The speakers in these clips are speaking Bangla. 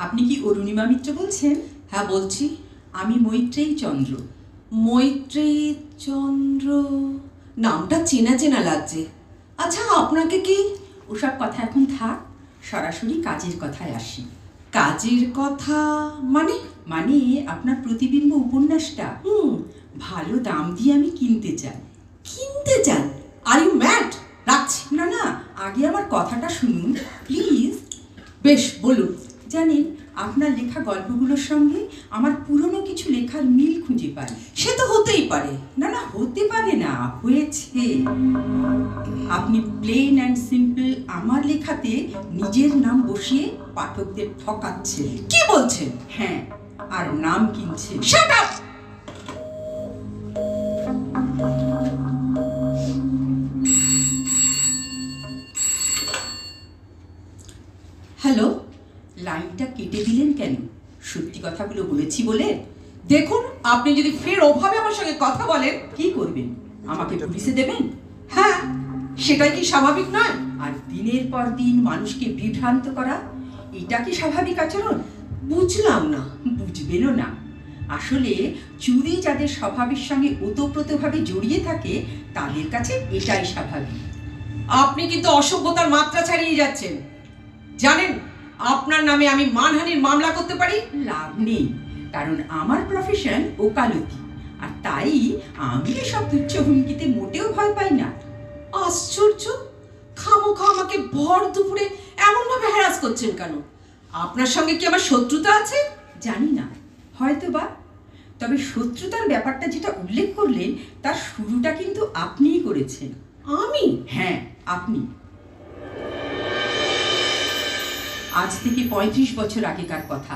আপনি কি অরুণিমা মিত্র বলছেন? হ্যাঁ বলছি। আমি মৈত্রেয়ী চন্দ্র। মৈত্রেয়ী চন্দ্র, নামটা চেনা চেনা লাগছে। আচ্ছা, আপনাকে কি? ওসব কথা এখন থাক, সরাসরি কাজের কথায় আসি। কাজের কথা মানে? মানে আপনার প্রতিবিম্ব উপন্যাসটা ভালো দাম দিয়ে আমি কিনতে চাই। কিনতে চান? Are you mad? রাখছি। না না, আগে আমার কথাটা শুনুন প্লিজ। বেশ, বলুন। জানেন, আপনার লেখা গল্পগুলোর সঙ্গে আমার পুরনো কিছু লেখার মিল খুঁজে পাই। সে তো হতেই পারে। না না, হতে পারে না, হয়েছে। আপনি প্লেন অ্যান্ড সিম্পল আমার লেখাতে নিজের নাম বসিয়ে পাঠকদের ঠকাচ্ছেন। কি বলছেন? হ্যাঁ, আর নাম কিনছেন। Shut up! হ্যালো। লাইনটা কেটে দিলেন কেন? সত্যি কথাগুলো বলেছি বলে? দেখুন, আপনি যদি ফের ওভাবে আমার সঙ্গে কথা বলেন। কি করবেন? আমাকে পুলিশে দেবেন? হ্যাঁ, সেটাই কি স্বাভাবিক নয়? আর দিনের পর দিন মানুষকে বিভ্রান্ত করা, এটা কি স্বাভাবিক আচরণ? বুঝলাম না। বুঝবেনও না। আসলে চুরি যাদের স্বভাবের সঙ্গে ওতপ্রোতভাবে জড়িয়ে থাকে তাদের কাছে এটাই স্বাভাবিক। আপনি কিন্তু অসভ্যতার মাত্রা ছাড়িয়ে যাচ্ছেন। জানেন, আপনার নামে আমি মানহানির মামলা করতে পারি। লাভ নেই, কারণ আমার প্রফেশন ওকালতি, আর তাই আমি এসব তুচ্ছ হুমকিতে মোটেও ভয় পাই না। আশ্চর্য! খামোখা আমাকে ভর দুপুরে এমন ভাবে হ্যারাস করছেন কেন? আপনার সঙ্গে কি আমার শত্রুতা আছে? জানি না, হয়তো বা। তবে শত্রুতার ব্যাপারটা যেটা উল্লেখ করলেন তার শুরুটা কিন্তু আপনিই করেছেন। আমি? হ্যাঁ, আপনি। আজ থেকে 35 বছর আগেকার কথা।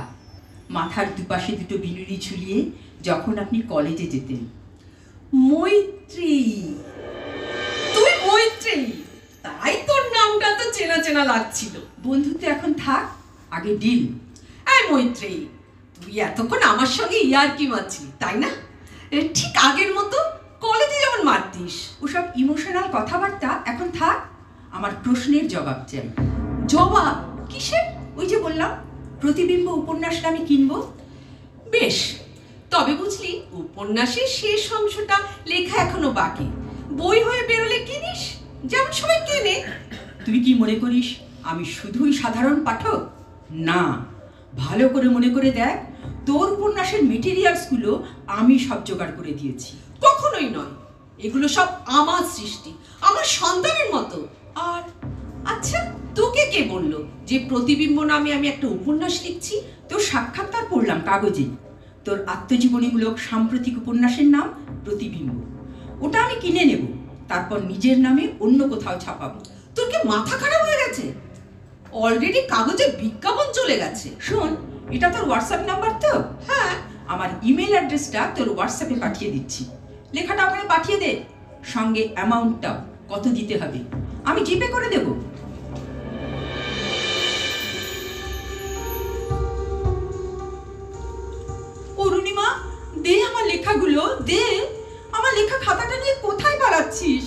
মাথার দুপাশে দুটো বিনুনি ঝুলিয়ে যখন আপনি কলেজে যেতেন। মৈত্রেয়ী? তুই মৈত্রেয়ী? তাই তোর নামটা তো চেনা চেনা লাগছিল। বন্ধুত্ব এখন থাক, আগে ডিল। এই মৈত্রেয়ী, তুই এতক্ষণ আমার সঙ্গে ইয়ার্কি মারছিলি, তাই না? ঠিক আগের মতো, কলেজে যেমন মারতিস। ওসব ইমোশনাল কথাবার্তা এখন থাক, আমার প্রশ্নের জবাব চাই। জবাব? কিসের? ওই যে বললাম, প্রতিবিম্ব উপন্যাসটা আমি কিনবো। বেশ, তবে বুঝলি, উপন্যাসের শেষ অংশটা লেখা এখনো বাকি। বই হয়ে বেরোলে কিনিস, যেমন সবাই কেনে। তুই কি মনে করিস আমি শুধুই সাধারণ পাঠক? না, ভালো করে মনে করে দেখ, তোর উপন্যাসের মেটেরিয়ালসগুলো আমি সব জোগাড় করে দিয়েছি। কখনোই নয়, এগুলো সব আমার সৃষ্টি, আমার সন্তানের মতো। আর আচ্ছা, তোকে কে বললো যে প্রতিবিম্ব নামে আমি একটা উপন্যাস লিখছি? তোর সাক্ষাৎকার পড়লাম কাগজে, তোর আত্মজীবনীমূলক সাম্প্রতিক উপন্যাসের নাম প্রতিবিম্ব। ওটা আমি কিনে নেব, তারপর নিজের নামে অন্য কোথাও ছাপাবো। তোর কি মাথা খারাপ হয়ে গেছে? অলরেডি কাগজে বিজ্ঞাপন চলে গেছে। শোন, এটা তোর হোয়াটসঅ্যাপ নাম্বার তো? হ্যাঁ। আমার ইমেল অ্যাড্রেসটা তোর হোয়াটসঅ্যাপে পাঠিয়ে দিচ্ছি। লেখাটা ওখানে পাঠিয়ে দে, সঙ্গে অ্যামাউন্টটাও, কত দিতে হবে আমি জিপে করে দেব। অরুণিমা, দে আমার লেখাগুলো, দে। আমার লেখা খাতাটা নিয়ে কোথায় পালাচ্ছিস?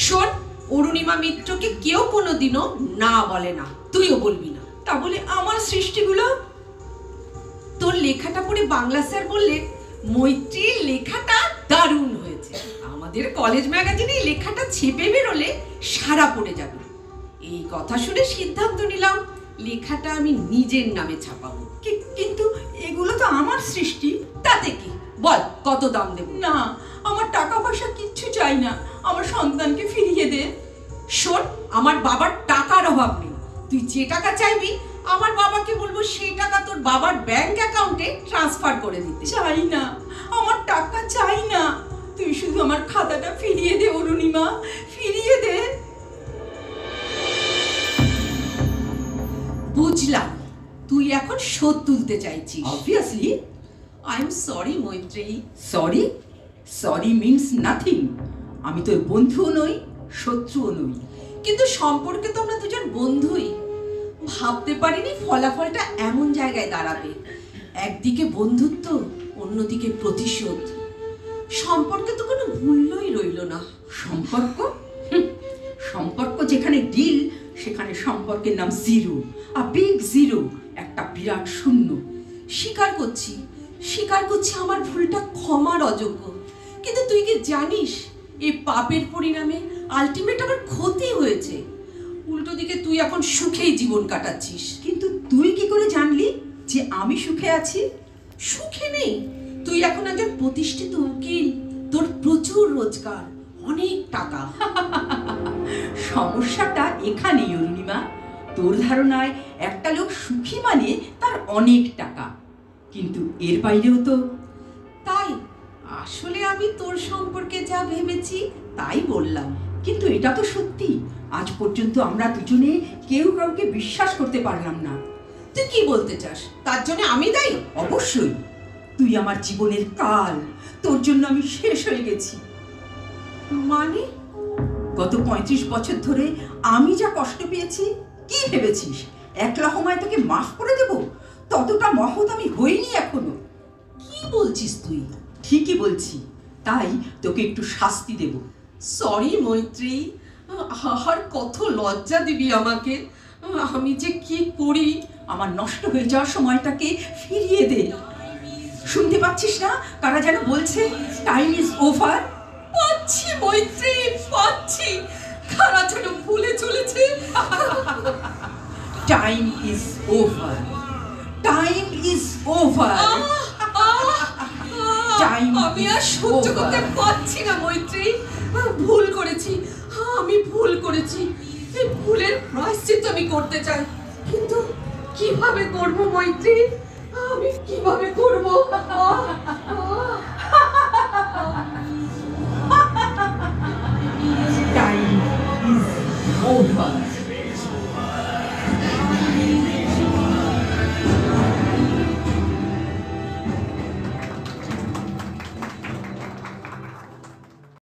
শোন, অরুণিমা মিত্রকে কেউ কোনোদিনও না বলে না, তুইও বলবি না। তা বলে আমার সৃষ্টিগুলো? তোর লেখাটা পড়ে বাংলা স্যার বললেন, মৈত্রীর লেখাটা দারুণ হয়েছে। আমাদের কলেজ ম্যাগাজিনে লেখাটা ছেপে বেরোলে সারা পড়ে যাবে। এই কথা শুনে সিদ্ধান্ত নিলাম লেখাটা আমি নিজের নামে ছাপাবো। কিন্তু এগুলো তো আমার সৃষ্টি। তাতে কি? বল, কত দাম দেব? না, আমার টাকা পয়সা কিচ্ছু চাই না, আমার সন্তানকে ফিরিয়ে দে। শোন, আমার বাবার টাকার অভাব নেই। তুই যে টাকা চাইবি, আমার বাবাকে বলবো সেই টাকা তোর বাবার ব্যাংক অ্যাকাউন্টে ট্রান্সফার করে দিতে। চাই না, আমার টাকা চাই না, তুই শুধু আমার খাতাটা ফিরিয়ে দে অরুণিমা, ফিরিয়ে দে। বুঝলাম, তুই এখন শোধ তুলতে চাইছিস। Obviously. I am sorry Maitreyi. Sorry? Sorry means nothing. আমি তোর বন্ধুও নই, শত্রুও নই। কিন্তু সম্পর্কে তো আমরা দুজন বন্ধুই। ভাবতে পারিনি ফলাফলটা এমন জায়গায় দাঁড়াবে। একদিকে বন্ধুত্ব, অন্যদিকে প্রতিশোধ। সম্পর্কে তো কোনো মূল্যই রইল না। সম্পর্ক? সম্পর্ক যেখানে ডিল, সেখানে সম্পর্কের নাম জিরো, আ বিগ জিরো। একটা বিরাট শূন্য। স্বীকার করছি আমার ভুলটা ক্ষমার অযোগ্য। কিন্তু তুই কি জানিস এই পাপের পরিণামে আলটিমেট আমার ক্ষতি হয়েছে? উল্টো দিকে তুই এখন সুখেই জীবন কাটাচ্ছিস। কিন্তু তুই কি করে জানলি যে আমি সুখে আছি? সুখে নেই, তুই এখন একজন প্রতিষ্ঠিত উকিল, তোর প্রচুর রোজগার, অনেক টাকা। সমস্যাটা এখানেই অরুণিমা। তোর ধারণায় একটা লোক সুখী মানে তার অনেক টাকা, কিন্তু এর বাইরেও তো। তাই আসলে আমি তোর সম্পর্কে যা ভেবেছি তাই বললাম। কিন্তু এটা তো সত্যি, আজ পর্যন্ত আমরা দুজনে কেউ কাউকে বিশ্বাস করতে পারলাম না। তুই কি বলতে চাস? তার জন্য আমি দায়ী? অবশ্যই, তুই আমার জীবনের কাল, তোর জন্য আমি শেষ হয়ে গেছি। মানে? গত 35 বছর ধরে আমি যা কষ্ট পেয়েছি, কি ভেবেছিস একলা সময় তোকে মাফ করে দেব? ততটা মহৎ আমি হইনি এখনো। কি বলছিস তুই? ঠিকই বলছি, তাই তোকে একটু শাস্তি দেব। সরি মৈত্রী, আর কত লজ্জা দিবি আমাকে। আমি যে কি করি। আমার নষ্ট হয়ে যাওয়ার সময়টাকে ফিরিয়ে দে। শুনতে পাচ্ছিস না কারা যেন বলছে টাইম ইজ ওভার? পাচ্ছি মৈত্রী, পাচ্ছি। কারা যেন ভুলে চলেছে। Time is over, time is over. আমি আর সহ্য করতে পারছি না মৈত্রী। ভুল করেছি, আমি ভুল করেছি। এই ভুলের প্রায়শ্চিত্ত আমি করতে চাই, কিন্তু কিভাবে করব মৈত্রী? আমি কিভাবে করব? Time is over.